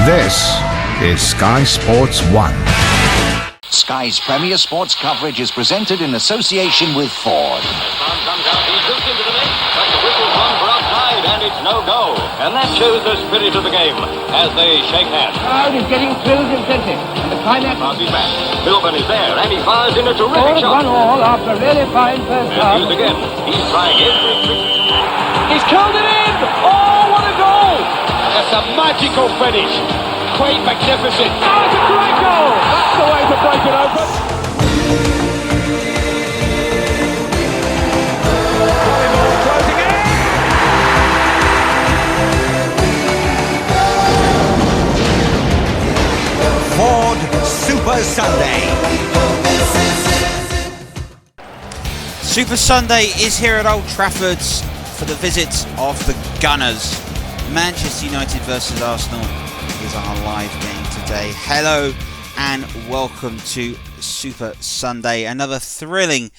This is Sky Sports 1. Sky's premier sports coverage is presented in association with Ford. As comes out, he's looped into the net, but the whistle's gone for offside, and it's no go. And that shows the spirit of the game as they shake hands. The crowd is getting thrilled and plenty, and the climax... Passes back. Philbin is there, and he fires in a All terrific shot. 1-1 after a really fine first half. And used again. He's trying every trick. He's curled it in! Oh, what a goal! That's a magical finish. Quite magnificent. Oh, it's a great goal! That's the way to break it open. Closing in. Ford Super Sunday. Super Sunday is here at Old Trafford for the visit of the Gunners. Manchester United versus Arsenal is our live game today. Hello and welcome to Super Sunday. Another thrilling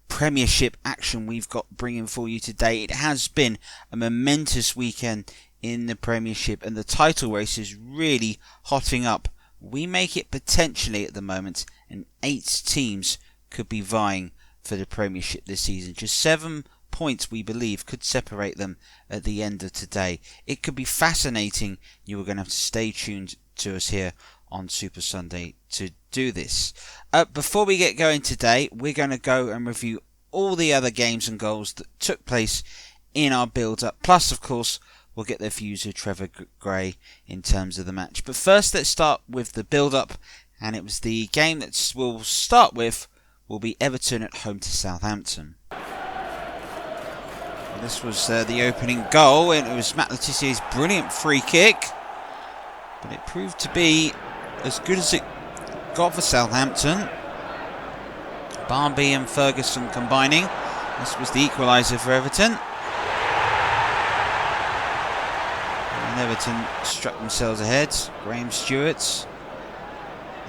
Premiership action we've got bringing for you today. It has been a momentous weekend in the Premiership and the title race is really hotting up. We make it potentially at the moment, and 8 teams could be vying for the Premiership this season. Just 7 points, we believe, could separate them at the end of today. It could be fascinating. You are going to have to stay tuned to us here on Super Sunday to do this. Before we get going today, we're going to go and review all the other games and goals that took place in our build-up. Plus, of course, we'll get the views of Trevor Gray in terms of the match. But first, let's start with the build-up. And it was the game that we'll start with will be Everton at home to Southampton. This was the opening goal, and it was Matt Letizier's brilliant free kick. But it proved to be as good as it got for Southampton. Barmby and Ferguson combining. This was the equalizer for Everton. And Everton struck themselves ahead. Graham Stewart.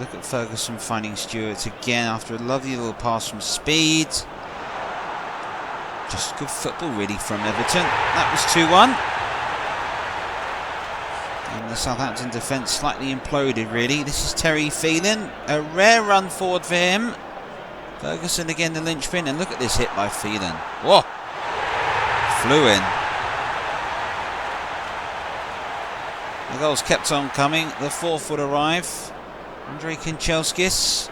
Look at Ferguson finding Stewart again after a lovely little pass from Speed. Just good football really from Everton. That was 2-1. And the Southampton defence slightly imploded really. This is Terry Phelan. A rare run forward for him. Ferguson again the linchpin. And look at this hit by Phelan. Whoa! Flew in. The goals kept on coming. The fourth would arrive. Andrei Kanchelskis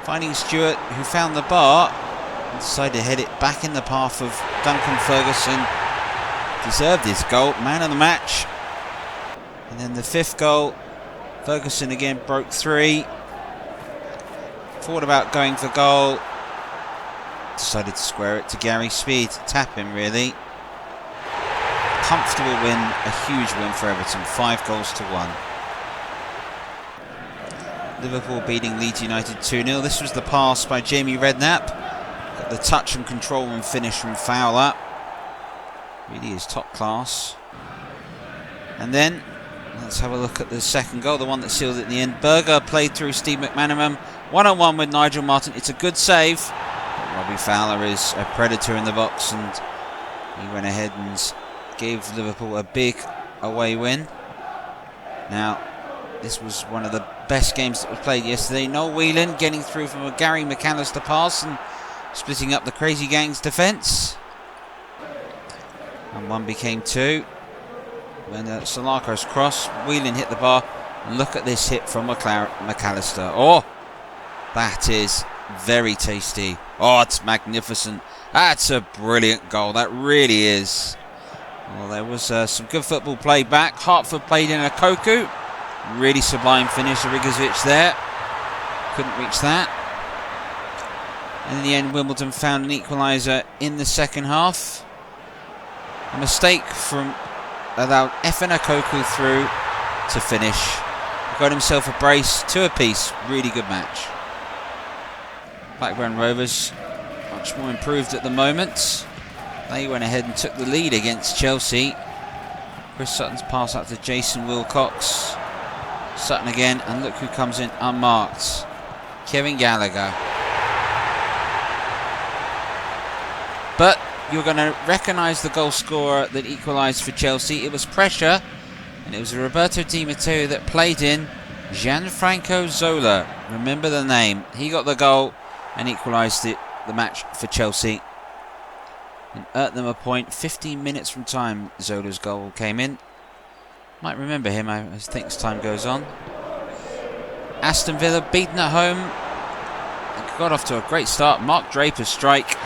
finding Stewart, who found the bar and decided to head it back in the path of Duncan Ferguson. Deserved his goal, man of the match. And then the fifth goal, Ferguson again broke 3. Thought about going for goal. Decided to square it to Gary Speed, to tap him really. Comfortable win, a huge win for Everton, 5-1. Liverpool beating Leeds United 2-0. This was the pass by Jamie Redknapp. Got the touch and control and finish from Fowler. Really is top class. And then, let's have a look at the second goal, the one that sealed it in the end. Berger played through Steve McManaman. 1-on-1 with Nigel Martin. It's a good save. But Robbie Fowler is a predator in the box and he went ahead and gave Liverpool a big away win. Now, this was one of the best games that was played yesterday. Noel Whelan getting through from a Gary McAllister pass and splitting up the Crazy Gang's defence. And 1 became 2. When Solarco's cross, Whelan hit the bar. And look at this hit from McAllister. Oh, that is very tasty. Oh, it's magnificent. That's a brilliant goal. That really is. Well, there was some good football played back. Hartford played in a Koku. Really sublime finish. Rigovic there. Couldn't reach that. And in the end, Wimbledon found an equaliser in the second half. A mistake from allowed Efen Okoku through to finish. Got himself a brace, 2 apiece. Really good match. Blackburn Rovers much more improved at the moment. They went ahead and took the lead against Chelsea. Chris Sutton's pass out to Jason Wilcox. Sutton again, and look who comes in unmarked. Kevin Gallagher. But you're going to recognise the goal scorer that equalised for Chelsea. It was pressure And it was Roberto Di Matteo that played in Gianfranco Zola. Remember the name. He got the goal and equalised the match for Chelsea. And earned them a point. 15 minutes from time, Zola's goal came in. Might remember him as think as time goes on. Aston Villa beaten at home. Got off to a great start. Mark Draper's strike,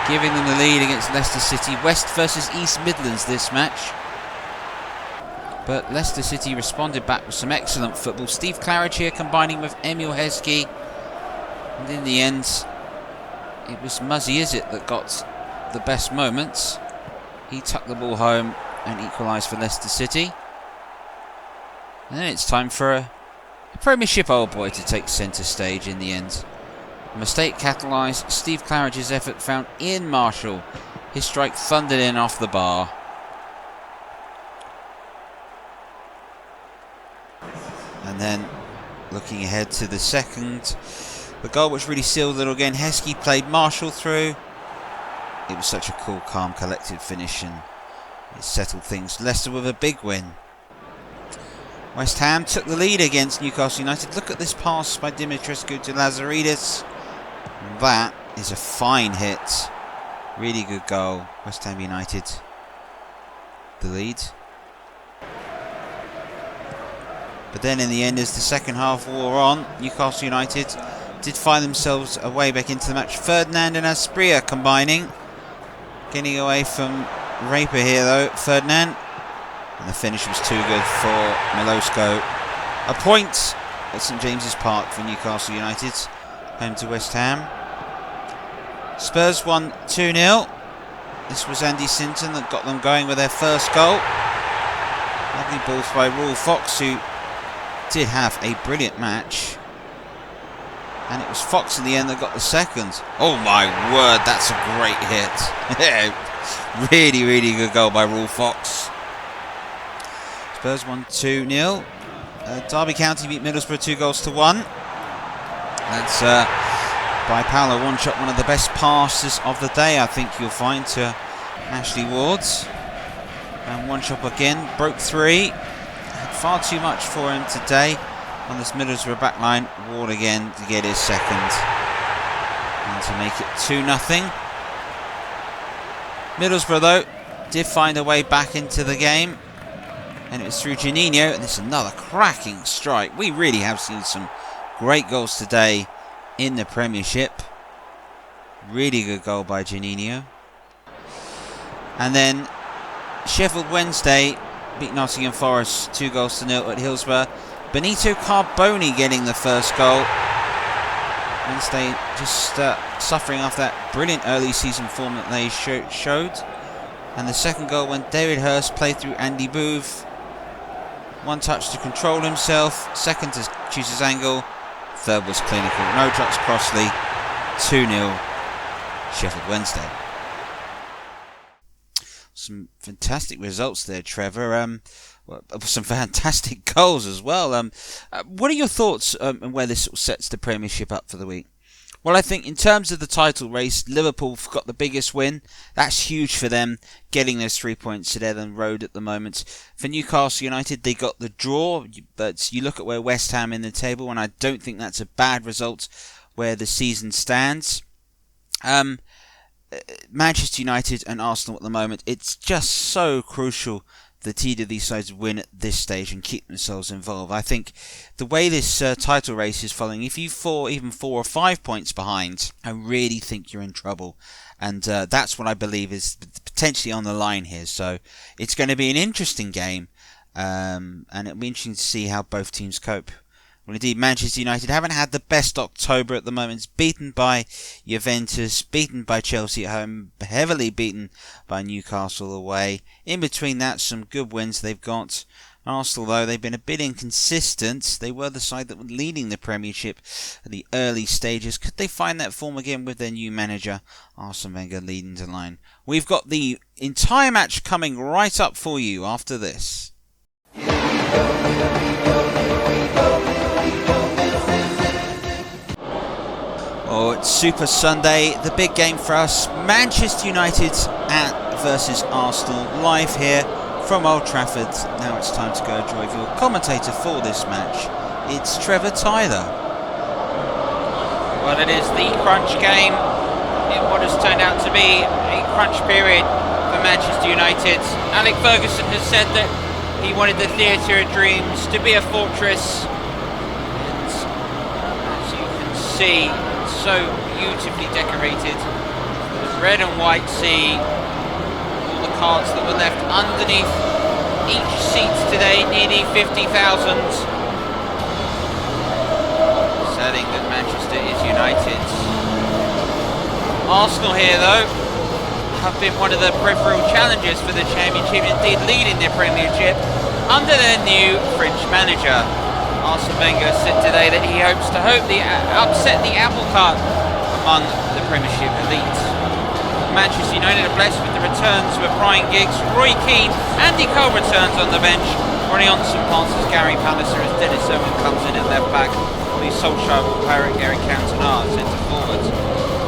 giving them the lead against Leicester City. West versus East Midlands this match. But Leicester City responded back with some excellent football. Steve Claridge here combining with Emil Heskey. And in the end, it was Muzzy Izzet that got the best moments. He tucked the ball home and equalised for Leicester City. And then it's time for a Premiership old boy to take centre stage in the end. A mistake catalysed Steve Claridge's effort, found Ian Marshall. His strike thundered in off the bar. And then, looking ahead to the second, the goal which really sealed it again. Heskey played Marshall through. It was such a cool, calm, collected finish, and it settled things. Leicester with a big win. West Ham took the lead against Newcastle United. Look at this pass by Dimitrescu to Lazaridis. That is a fine hit. Really good goal. West Ham United the lead. But then in the end, as the second half wore on, Newcastle United did find themselves a way back into the match. Ferdinand and Asprilla combining. Getting away from Raper here though, Ferdinand. And the finish was too good for Milosko. A point at St James's Park for Newcastle United. Home to West Ham. Spurs won 2-0. This was Andy Sinton that got them going with their first goal. Lovely balls by Raul Fox, who did have a brilliant match. And it was Fox in the end that got the second. Oh my word, that's a great hit. Really, really good goal by Raul Fox. Spurs won 2-0. Derby County beat Middlesbrough 2-1. That's by Paolo One-Shot, one of the best passes of the day, I think you'll find, to Ashley Ward's. And One-Shot again broke three. Had far too much for him today on this Middlesbrough backline. Ward again to get his second and to make it 2-0. Middlesbrough though did find a way back into the game. And it was through Juninho, and this is another cracking strike. We really have seen some great goals today in the Premiership. Really good goal by Juninho. And then Sheffield Wednesday beat Nottingham Forest 2-0 at Hillsborough. Benito Carboni getting the first goal. Wednesday just suffering off that brilliant early season form that they showed. And the second goal when David Hurst played through Andy Booth. One touch to control himself, second to choose his angle, third was clinical. No drops Crossley, 2-0 Sheffield Wednesday. Some fantastic results there, Trevor. Some fantastic goals as well. What are your thoughts on where this sets the Premiership up for the week? Well, I think in terms of the title race, Liverpool got the biggest win. That's huge for them, getting those 3 points at Ellen Road at the moment. For Newcastle United, they got the draw, but you look at where West Ham in the table, and I don't think that's a bad result where the season stands. Manchester United and Arsenal at the moment, it's just so crucial that either of these sides win at this stage and keep themselves involved. I think the way this title race is following, if you fall even 4 or 5 points behind, I really think you're in trouble. And that's what I believe is potentially on the line here. So it's going to be an interesting game. And it'll be interesting to see how both teams cope. Well, indeed, Manchester United haven't had the best October at the moment. It's beaten by Juventus, beaten by Chelsea at home, heavily beaten by Newcastle away. In between that, some good wins they've got. Arsenal, though, they've been a bit inconsistent. They were the side that were leading the Premiership at the early stages. Could they find that form again with their new manager, Arsene Wenger, leading the line? We've got the entire match coming right up for you after this. Oh, it's Super Sunday, the big game for us. Manchester United versus Arsenal, live here From Old Trafford, now it's time to go enjoy your commentator for this match. It's Trevor Tyler. Well, it is the crunch game in what has turned out to be a crunch period for Manchester United. Alex Ferguson has said that he wanted the theatre of dreams to be a fortress. And as you can see, so beautifully decorated. The red and white sea. All the cards that were left underneath each seat today, nearly 50,000. Saying that Manchester is United. Arsenal here, though, have been one of the peripheral challengers for the Championship, indeed leading their Premiership under their new French manager. Arsene Wenger said today that he hopes to upset the apple cart among the Premiership elite. Manchester United are blessed with the returns of Brian Giggs, Roy Keane, Andy Cole returns on the bench. Ronnie on some passes, Gary Pallister as Dennis Owen comes in at left back. Lee Solskjaer will pair Eric Cantona centre forward.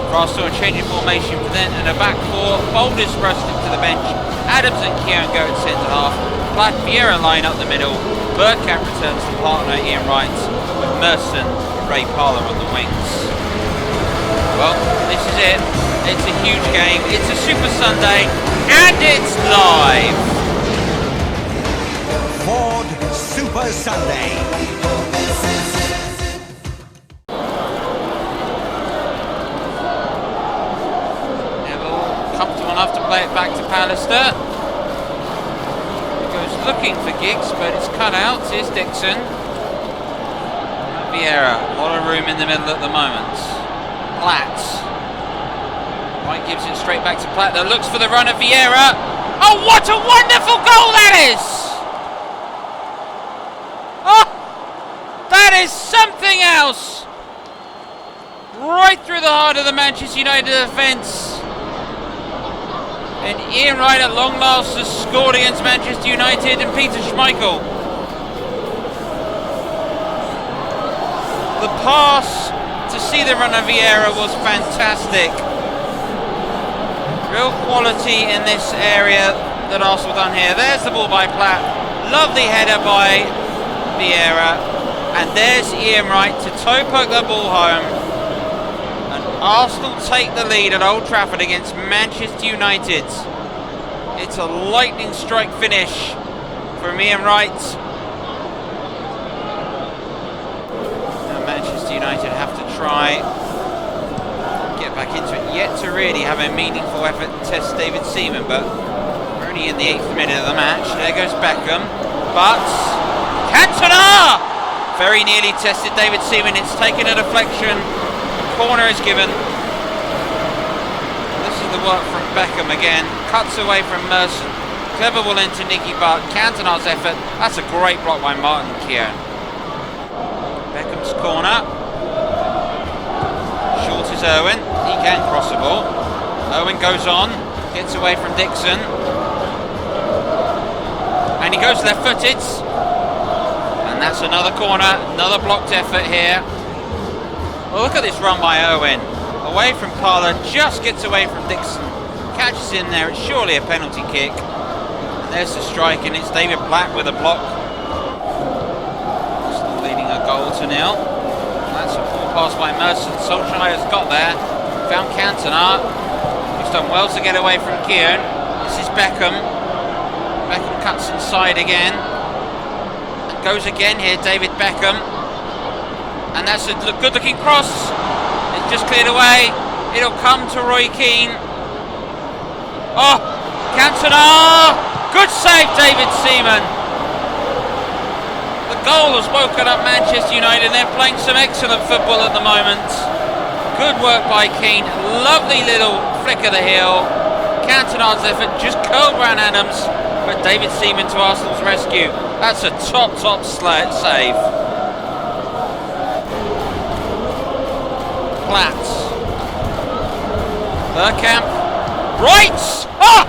For Arsenal, a change in formation for them and a back four. Boulders rushed to the bench. Adams and Kieran go at centre half. Platt Vieira line up the middle. Bergkamp returns to partner Ian Wright with Merson and Ray Parlour on the wings. Well, this is it. It's a huge game. It's a Super Sunday and it's live. Ford Super Sunday. Enough to play it back to Pallister. He goes looking for Giggs, but it's cut out. Here's Dixon. Vieira, a lot of room in the middle at the moment. Platt. White gives it straight back to Platt, that looks for the run of Vieira. Oh, what a wonderful goal that is! Oh, that is something else! Right through the heart of the Manchester United defence. And Ian Wright at long last has scored against Manchester United and Peter Schmeichel. The pass to see the run of Vieira was fantastic. Real quality in this area that Arsenal done here. There's the ball by Platt. Lovely header by Vieira. And there's Ian Wright to toe poke the ball home. Arsenal take the lead at Old Trafford against Manchester United. It's a lightning strike finish from Ian Wright. Now Manchester United have to try get back into it, yet to really have a meaningful effort and test David Seaman, but we're only in the 8th minute of the match. There goes Beckham, but Cantona very nearly tested David Seaman. It's taken a deflection. Corner is given. This is the work from Beckham again. Cuts away from Merson. Clever will into Nicky Butt. Cantona's effort. That's a great block by Martin Keown. Beckham's corner. Short is Owen. He can cross the ball. Owen goes on. Gets away from Dixon. And he goes left-footed. And that's another corner. Another blocked effort here. Well, look at this run by Owen. Away from Parlour, just gets away from Dixon. Catches in there, it's surely a penalty kick. And there's the strike, and it's David Platt with a block. Still leading a goal to nil. That's a full pass by Merson. Solskjaer has got there. Found Cantona. He's done well to get away from Kieran. This is Beckham. Beckham cuts inside again. And goes again here, David Beckham. And that's a good looking cross. It's just cleared away. It'll come to Roy Keane. Oh, Cantona! Good save, David Seaman. The goal has woken up Manchester United. They're playing some excellent football at the moment. Good work by Keane. Lovely little flick of the heel. Cantona's effort just curled round Adams, but David Seaman to Arsenal's rescue. That's a top save. Platt. Bergkamp. Right! Oh!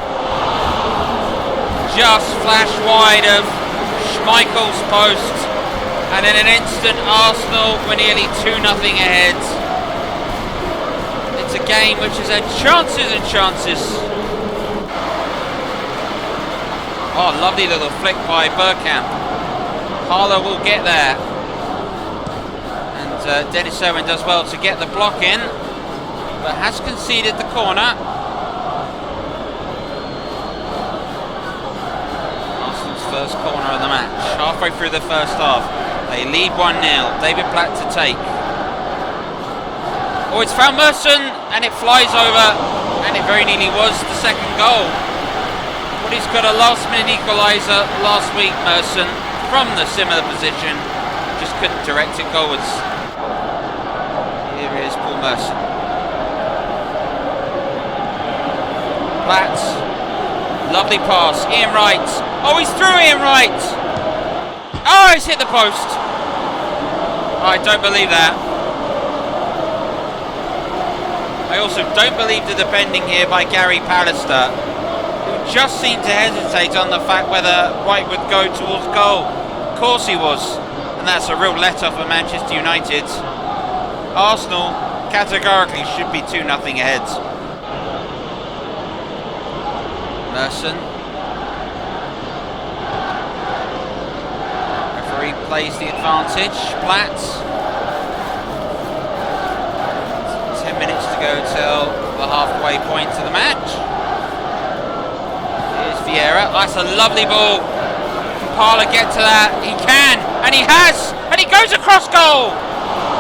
Just flash wide of Schmeichel's post. And in an instant, Arsenal were nearly 2-0 ahead. It's a game which has had chances and chances. Oh, lovely little flick by Bergkamp. Parlour will get there. And Dennis Irwin does well to get the block in, but has conceded the corner. Arsenal's first corner of the match, halfway through the first half. They lead 1-0. David Platt to take. Oh, it's found Merson, and it flies over, and it very nearly was the second goal. But he's got a last-minute equalizer last week, Merson, from the similar position. Just couldn't direct it goalwards. Here is Paul Merson. Platt. Lovely pass. Ian Wright. Oh, he's through Ian Wright. Oh, he's hit the post. I don't believe that. I also don't believe the defending here by Gary Pallister, who just seemed to hesitate on the fact whether Wright would go towards goal. Of course he was, and that's a real let-off for Manchester United. Arsenal categorically should be 2-0 ahead. Merson. Referee plays the advantage. Platt. 10 minutes to go till the halfway point of the match. Here's Vieira. That's a lovely ball. Can Parlour get to that? He can, and he has, and he goes across goal.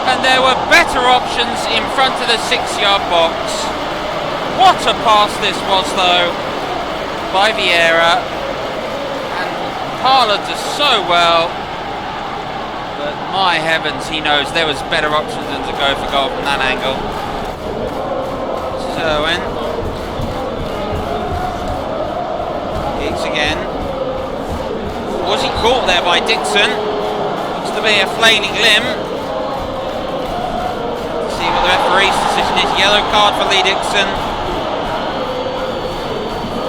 And there were better options in front of the 6-yard box. What a pass this was, though, by Vieira. And Parlour does so well. But my heavens, he knows there was better options than to go for goal from that angle. Irwin. Giggs again. Was he caught there by Dixon? Looks to be a flailing limb. Let's see what the referee's decision is. Yellow card for Lee Dixon.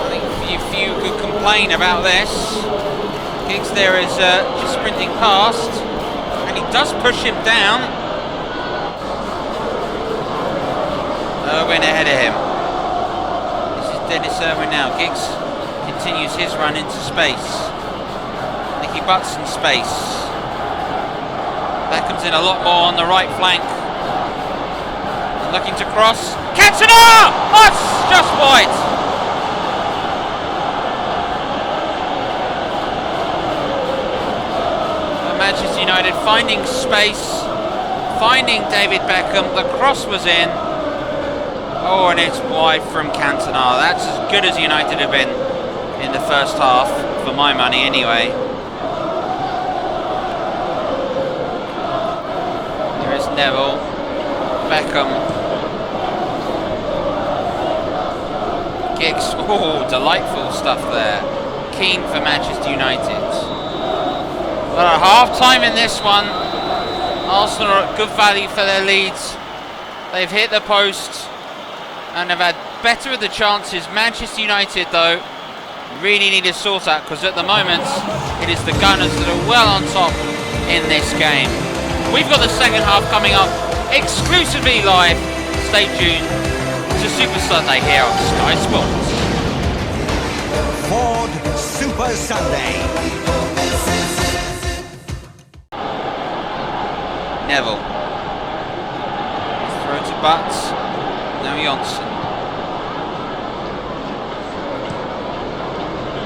I think few could complain about this. Giggs there is just sprinting past, and he does push him down. Irwin ahead of him. This is Dennis Irwin now. Giggs continues his run into space. Nicky Butt's in space. Beckham's in a lot more on the right flank. And looking to cross. Cantona! Oh, it's just wide. Manchester United finding space, finding David Beckham. The cross was in. Oh, and it's wide from Cantona. That's as good as United have been in the first half, for my money anyway. There is Neville. Beckham. Giggs. Oh, delightful stuff there. Keen for Manchester United. Well, at half-time in this one, Arsenal are at good value for their leads. They've hit the post and have had better of the chances. Manchester United, though, really need to sort out, because at the moment it is the Gunners that are well on top in this game. We've got the second half coming up exclusively live. Stay tuned to Super Sunday here on Sky Sports. Ford Super Sunday. Neville. Throw to Butts. Now Johnson.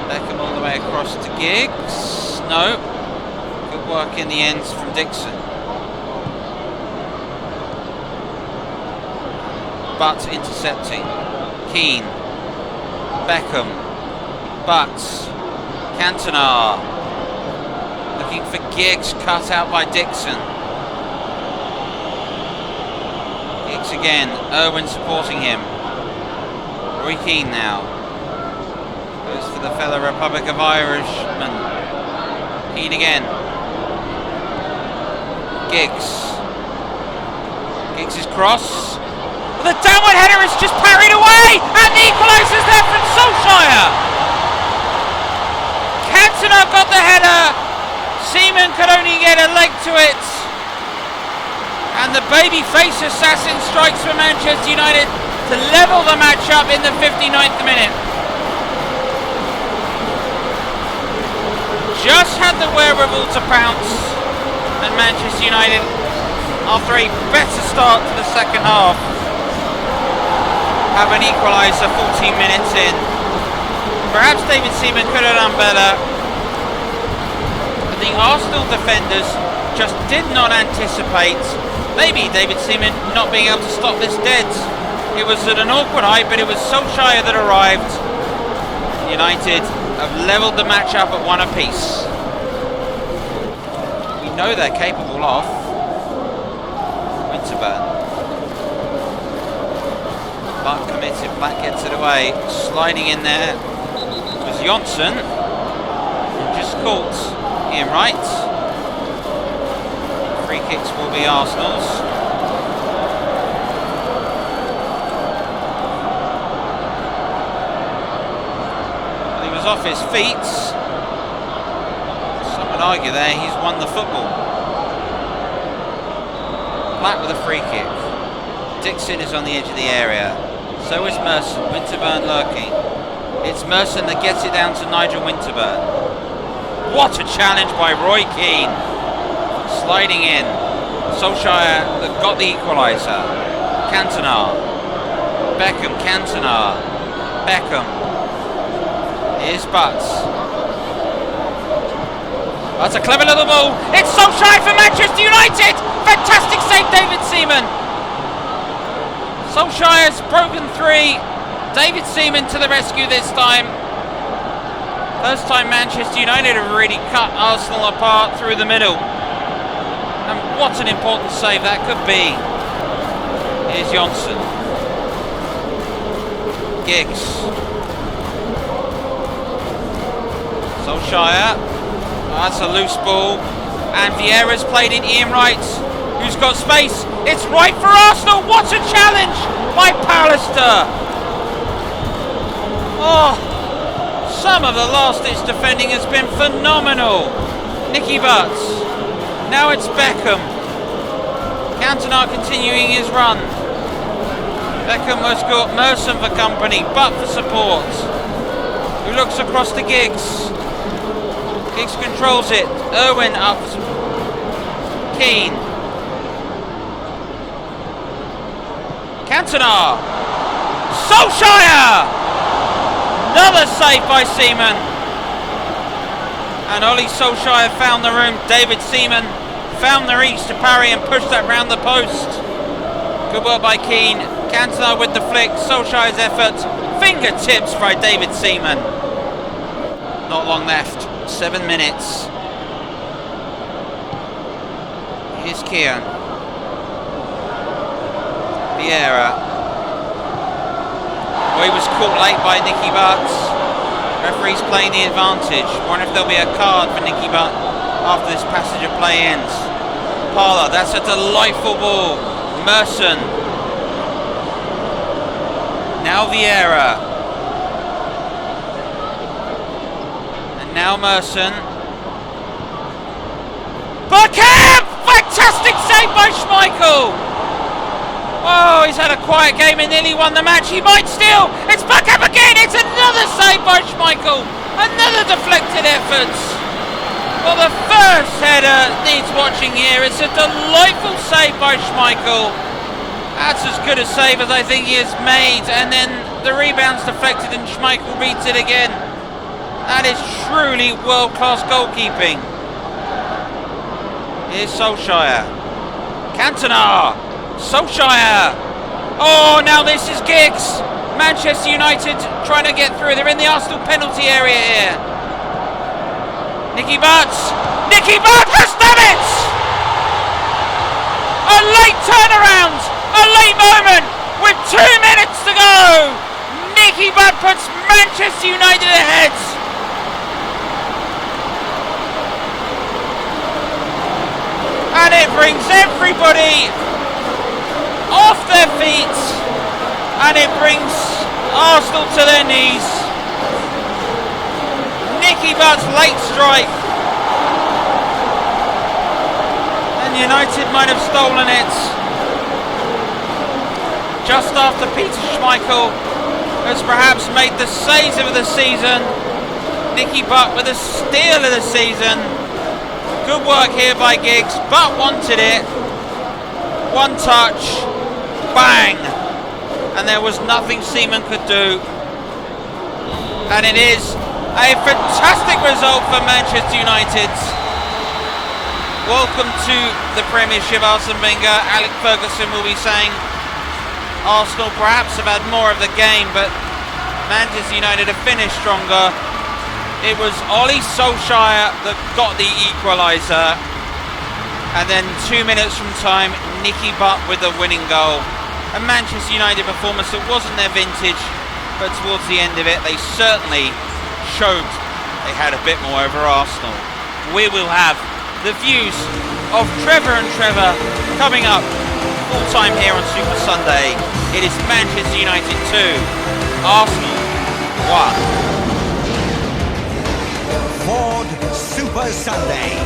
Beckham all the way across to Giggs. No. Good work in the ends from Dixon. Butts intercepting. Keane. Beckham. Butts. Cantona. Looking for Giggs, cut out by Dixon. Giggs again, Irwin supporting him. Roy Keane now. Goes for the fellow Republic of Irishman. Keane again. Giggs. Giggs' cross. The downward header is just parried away, and the equalizer's there from Solskjaer. Cantona got the header. Seaman could only get a leg to it. And the baby-face assassin strikes for Manchester United to level the match up in the 59th minute. just had the wherewithal to pounce, and Manchester United, after a better start to the second half, have an equaliser 14 minutes in. Perhaps David Seaman could have done better. The Arsenal defenders just did not anticipate, maybe David Seaman not being able to stop this dead. It was at an awkward height, but it was Solskjaer that arrived. United have levelled the match up at 1 apiece. We know they're capable of. Winterburn. But committed, Black gets it away. Sliding in there was Johnson. Just caught Ian Wright. Free kicks will be Arsenal's. Well, he was off his feet. Some would argue there he's won the football. Black with a free kick. Dixon is on the edge of the area. So is Merson. Winterburn lurking. It's Merson that gets it down to Nigel Winterburn. What a challenge by Roy Keane. Sliding in. Solskjaer that got the equaliser. Cantona. Beckham, Cantona. Beckham. Here's Butts. That's a clever little ball. It's Solskjaer for Manchester United. Fantastic save, David Seaman. Solskjaer's broken three. David Seaman to the rescue this time. First time Manchester United have really cut Arsenal apart through the middle. And what an important save that could be. Here's Johnson. Giggs. Solskjaer. That's a loose ball. And Vieira's played it. Ian Wright, who's got space. It's right for Arsenal. What a challenge by Pallister. Oh, some of the last-ditch defending has been phenomenal. Nicky Butts. Now it's Beckham. Cantona continuing his run. Beckham has got Merson for company, Butt for support. Who looks across to Giggs. Giggs controls it. Irwin up. Keane. Cantona. Solskjaer. Another save by Seaman. And Ollie Solskjaer found the room. David Seaman found the reach to parry and push that round the post. Good work by Keane. Cantona with the flick. Solskjaer's effort. Fingertips by David Seaman. Not long left. 7 minutes. Here's Keane. Vieira. Well, he was caught late by Nicky Butts. Referee's playing the advantage. Wonder if there'll be a card for Nicky Butt after this passage of play ends. Parlour, that's a delightful ball. Merson. Now Vieira. And now Merson. Beckham! Fantastic save by Schmeichel! Oh, he's had a quiet game and nearly won the match. He might still. It's Beckham again. It's another save by Schmeichel. Another deflected effort. Well, the first header needs watching here. It's a delightful save by Schmeichel. That's as good a save as I think he has made. And then the rebound's deflected and Schmeichel beats it again. That is truly world-class goalkeeping. Here's Solskjaer. Cantona. Solskjaer. Oh, now this is Giggs. Manchester United trying to get through. They're in the Arsenal penalty area here. Nicky Butts. Nicky Butts has done it! A late turnaround. A late moment with 2 minutes to go. Nicky Butts puts Manchester United ahead. And it brings everybody off their feet, and it brings Arsenal to their knees. Nicky Butt's late strike, and United might have stolen it just after Peter Schmeichel has perhaps made the save of the season. Nicky Butt with a steal of the season. Good work here by Giggs. Butt wanted it. One touch. Bang. And there was nothing Seaman could do. And it is a fantastic result for Manchester United. Welcome to the Premiership, Arsene Wenger. Alex Ferguson will be saying Arsenal perhaps have had more of the game, but Manchester United have finished stronger. It was Ollie Solskjaer that got the equaliser, and then 2 minutes from time, Nicky Butt with the winning goal. A Manchester United performance that wasn't their vintage, but towards the end of it, they certainly showed they had a bit more over Arsenal. We will have the views of Trevor and Trevor coming up full time here on Super Sunday. It is Manchester United 2, Arsenal 1. Ford Super Sunday.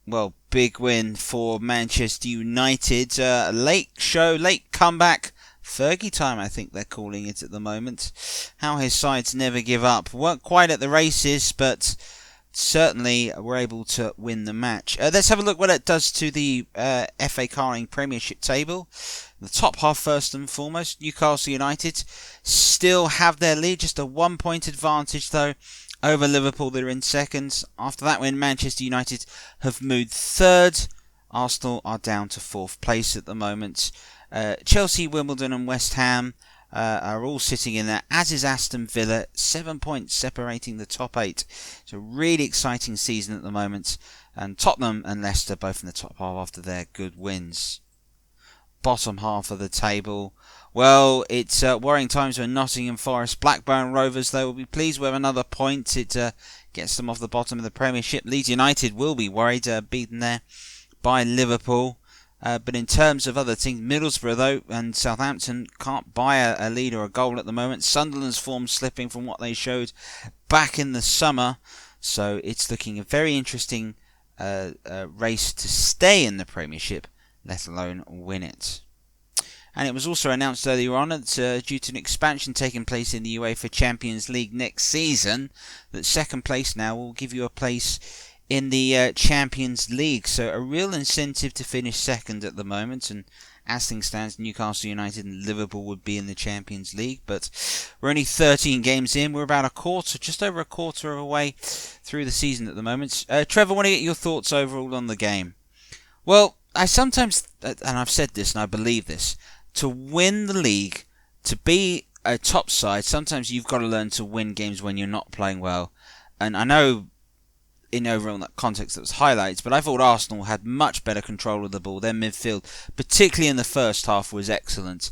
Well, big win for Manchester United. Late show, late comeback. Fergie time, I think they're calling it at the moment. How his sides never give up. Weren't quite at the races, but certainly were able to win the match. Let's have a look what it does to the FA Carling Premiership table. The top half, first and foremost, Newcastle United still have their lead, just a 1 point advantage though over Liverpool. They're in second. After that win, Manchester United have moved third. Arsenal are down to fourth place at the moment. Chelsea, Wimbledon and West Ham are all sitting in there, as is Aston Villa, 7 points separating the top 8. It's a really exciting season at the moment, and Tottenham and Leicester both in the top half after their good wins. Bottom half of the table, well, it's worrying times for Nottingham Forest. Blackburn Rovers, they will be pleased with another point. It gets them off the bottom of the Premiership. Leeds United will be worried, beaten there by Liverpool. But in terms of other teams, Middlesbrough though and Southampton can't buy a lead or a goal at the moment. Sunderland's form slipping from what they showed back in the summer, so it's looking a very interesting race to stay in the Premiership, let alone win it. And it was also announced earlier on that due to an expansion taking place in the UEFA Champions League next season, that second place now will give you a place in the Champions League. So a real incentive to finish second at the moment, and as things stand, Newcastle United and Liverpool would be in the Champions League, but we're only 13 games in. We're about just over a quarter of a way through the season at the moment. Trevor, I want to get your thoughts overall on the game. Well, I sometimes, and I've said this and I believe this, to win the league, to be a top side, sometimes you've got to learn to win games when you're not playing well. And I know in overall that context that was highlights, but I thought Arsenal had much better control of the ball. Their midfield, particularly in the first half, was excellent.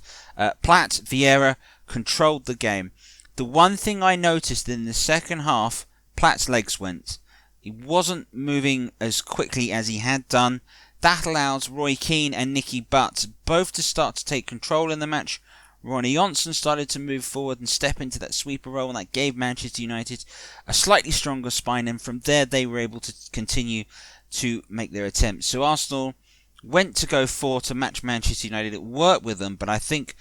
Platt, Vieira controlled the game. The one thing I noticed in the second half, Platt's legs went. He wasn't moving as quickly as he had done. That allows Roy Keane and Nicky Butt both to start to take control in the match. Ronnie Johnson started to move forward and step into that sweeper role, and that gave Manchester United a slightly stronger spine, and from there they were able to continue to make their attempts. So Arsenal went to go for to match Manchester United. It worked with them, but I think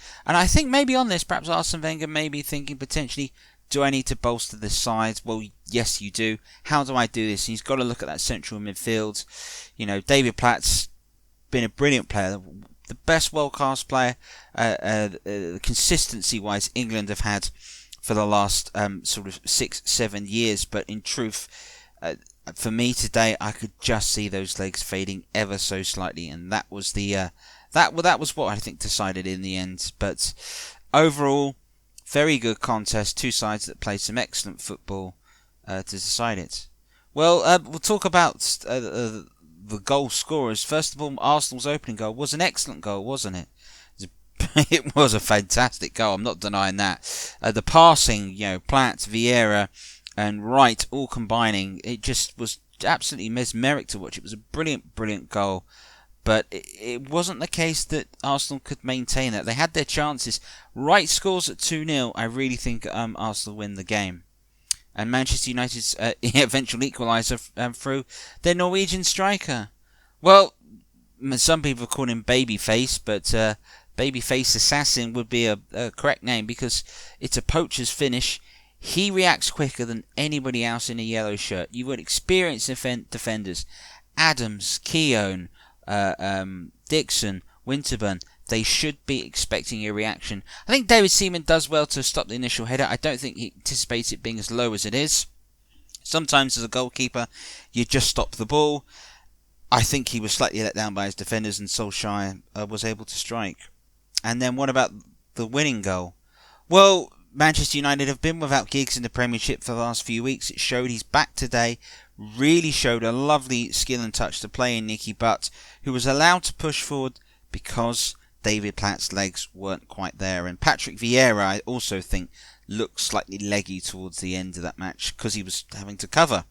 maybe on this, perhaps Arsene Wenger may be thinking potentially, do I need to bolster this side? Well, yes, you do. How do I do this? And he's got to look at that central midfield. You know, David Platt's been a brilliant player, the best world-class player, consistency-wise, England have had for the last sort of 6-7 years. But in truth, for me today, I could just see those legs fading ever so slightly, and that was the that was what I think decided in the end. But overall, very good contest. Two sides that played some excellent football to decide it. Well, we'll talk about the goal scorers. First of all, Arsenal's opening goal was an excellent goal, wasn't it? It was a fantastic goal, I'm not denying that. The passing, Platt, Vieira and Wright all combining, it just was absolutely mesmeric to watch. It was a brilliant, brilliant goal. But it wasn't the case that Arsenal could maintain that. They had their chances. Wright scores at 2-0. I really think Arsenal win the game. And Manchester United's eventual equaliser through their Norwegian striker. Well, some people call him Babyface, but Babyface Assassin would be a correct name, because it's a poacher's finish. he reacts quicker than anybody else in a yellow shirt. You've got experienced defenders, Adams, Keown, Dixon, Winterburn. They should be expecting a reaction. I think David Seaman does well to stop the initial header. I don't think he anticipates it being as low as it is. Sometimes as a goalkeeper, you just stop the ball. I think he was slightly let down by his defenders, and Solskjaer was able to strike. And then what about the winning goal? Well, Manchester United have been without Giggs in the Premiership for the last few weeks. It showed he's back today. Really showed a lovely skill and touch to play in Nicky Butt, who was allowed to push forward because David Platt's legs weren't quite there. And Patrick Vieira, I also think, looked slightly leggy towards the end of that match because he was having to cover.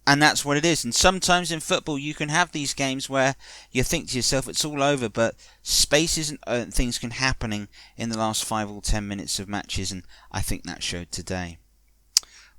And that's what it is. And sometimes in football you can have these games where you think to yourself it's all over, but spaces and things can happen in the last 5 or 10 minutes of matches, and I think that showed today.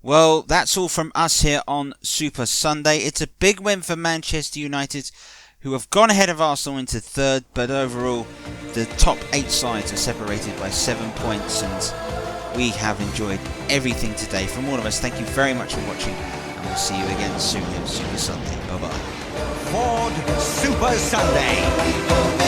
Well, that's all from us here on Super Sunday. It's a big win for Manchester United, who have gone ahead of Arsenal into third, but overall the top 8 sides are separated by 7 points, and we have enjoyed everything today. From all of us, thank you very much for watching, and we'll see you again soon here on Super Sunday. Bye bye. Ford Super Sunday.